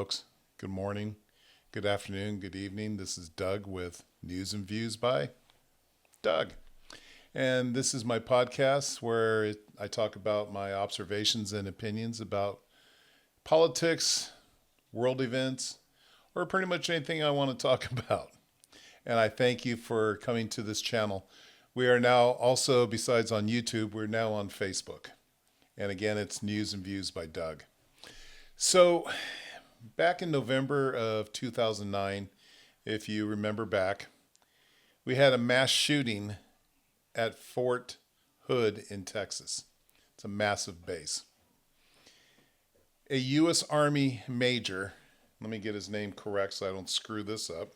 folks. Good morning, good afternoon, good evening. This is Doug with News and Views by Doug. And this is my podcast where I talk about my observations and opinions about politics, world events, or pretty much anything I want to talk about. And I thank you for coming to this channel. We are now also, besides on YouTube, we're now on Facebook. And again, it's News and Views by Doug. So back in November of 2009, if you remember back, we had a mass shooting at Fort Hood in Texas. It's a massive base. A U.S. Army major, let me get his name correct so I don't screw this up.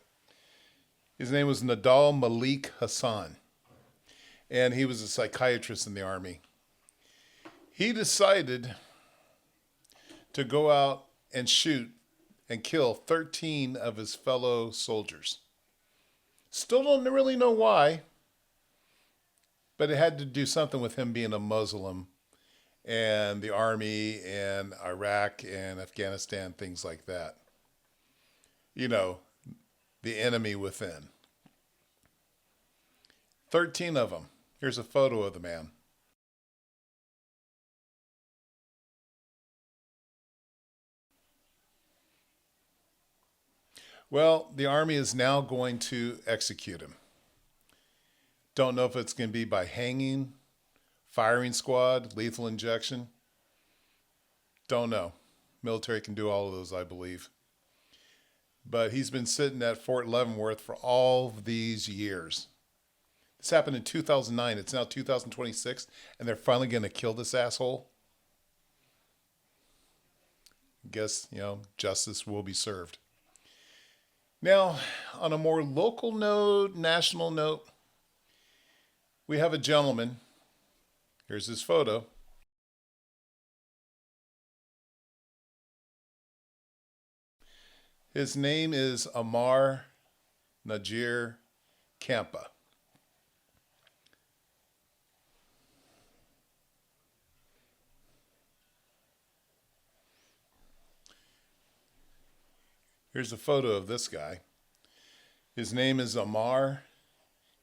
His name was Nadal Malik Hassan, and he was a psychiatrist in the Army. He decided to go out and shoot and kill 13 of his fellow soldiers. Still don't really know why, but it had to do something with him being a Muslim and the Army and Iraq and Afghanistan, things like that. You know, the enemy within. 13 of them. Here's a photo of the man. Well, the Army is now going to execute him. Don't know if it's going to be by hanging, firing squad, lethal injection. Don't know. Military can do all of those, I believe. But he's been sitting at Fort Leavenworth for all these years. This happened in 2009. It's now 2026, and they're finally going to kill this asshole. Guess, justice will be served. Now, on a more local note, national note, we have a gentleman. Here's his photo. His name is Ammar Najir Kampa. Here's a photo of this guy. His name is Ammar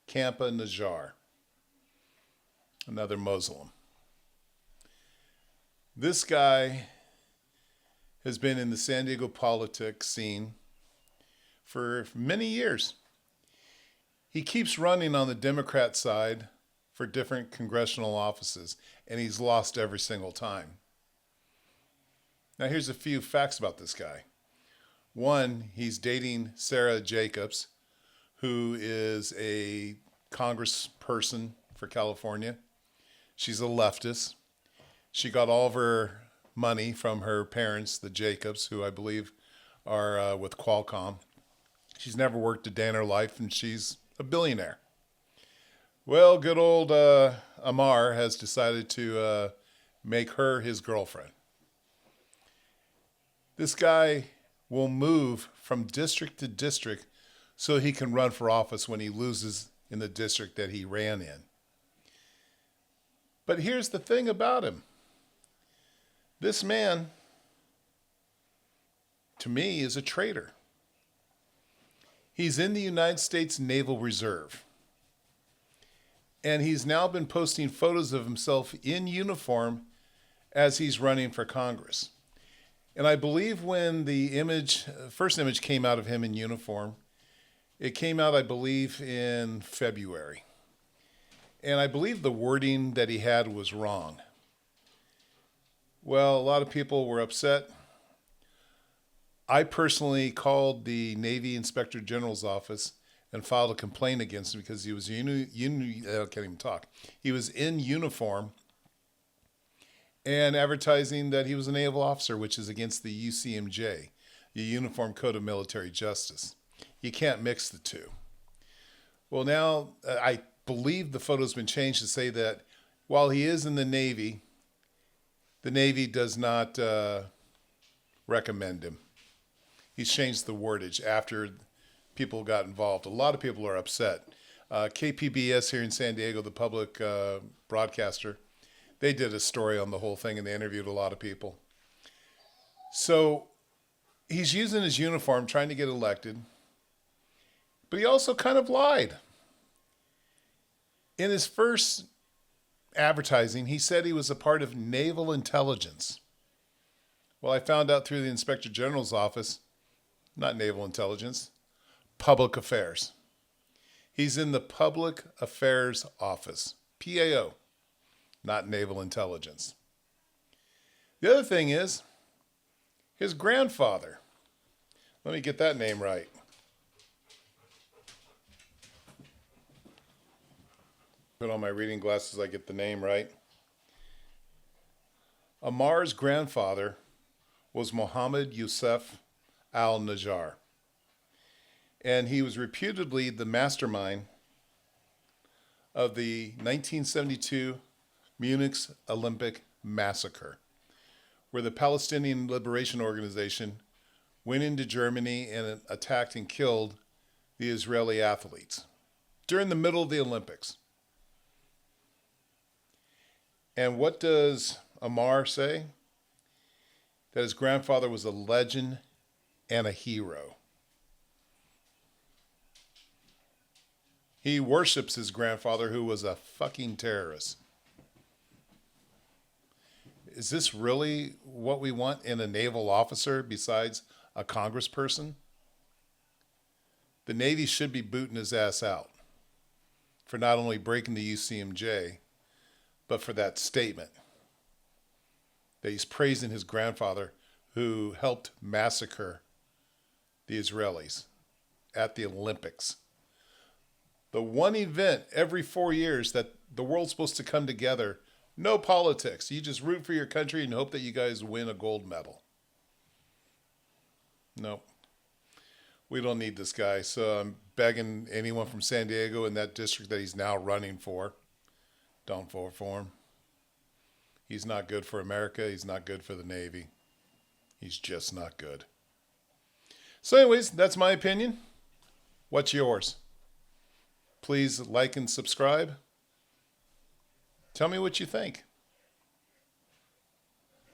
Kampa Najjar, another Muslim. This guy has been in the San Diego politics scene for many years. He keeps running on the Democrat side for different congressional offices, and he's lost every single time. Now, here's a few facts about this guy. One, he's dating Sarah Jacobs, who is a congressperson for California. She's a leftist. She got all of her money from her parents, the Jacobs, who I believe are with Qualcomm. She's never worked a day in her life, and she's a billionaire. Well, good old Ammar has decided to make her his girlfriend. This guy will move from district to district so he can run for office when he loses in the district that he ran in. But here's the thing about him. This man, to me, is a traitor. He's in the United States Naval Reserve. And he's now been posting photos of himself in uniform as he's running for Congress. And I believe when the first image came out of him in uniform, it came out, I believe, in February. And I believe the wording that he had was wrong. Well, a lot of people were upset. I personally called the Navy Inspector General's office and filed a complaint against him because he was I can't even talk. He was in uniform and advertising that he was a naval officer, which is against the UCMJ, the Uniform Code of Military Justice. You can't mix the two. Well, now I believe the photo's been changed to say that while he is in the Navy does not recommend him. He's changed the wordage after people got involved. A lot of people are upset. KPBS here in San Diego, the public broadcaster, they did a story on the whole thing and they interviewed a lot of people. So He's using his uniform trying to get elected, but he also kind of lied. In his first advertising, he said he was a part of naval intelligence. Well, I found out through the Inspector General's office, not naval intelligence, public affairs. He's in the Public Affairs Office, PAO, not naval intelligence. The other thing is, his grandfather, let me get that name right. Put on my reading glasses, I get the name right. Ammar's grandfather was Mohammed Youssef al-Najjar, and he was reputedly the mastermind of the 1972 Munich Olympic massacre, where the Palestinian Liberation Organization went into Germany and attacked and killed the Israeli athletes during the middle of the Olympics. And what does Ammar say? That his grandfather was a legend and a hero. He worships his grandfather, who was a fucking terrorist. Is this really what we want in a naval officer besides a congressperson? The Navy should be booting his ass out for not only breaking the UCMJ, but for that statement that he's praising his grandfather who helped massacre the Israelis at the Olympics. The one event every 4 years that the world's supposed to come together, no politics. You just root for your country and hope that you guys win a gold medal. No, we don't need this guy. So I'm begging anyone from San Diego in that district that he's now running for, don't vote for him. He's not good for America. He's not good for the Navy. He's just not good. So anyways, that's my opinion. What's yours? Please like and subscribe. Tell me what you think.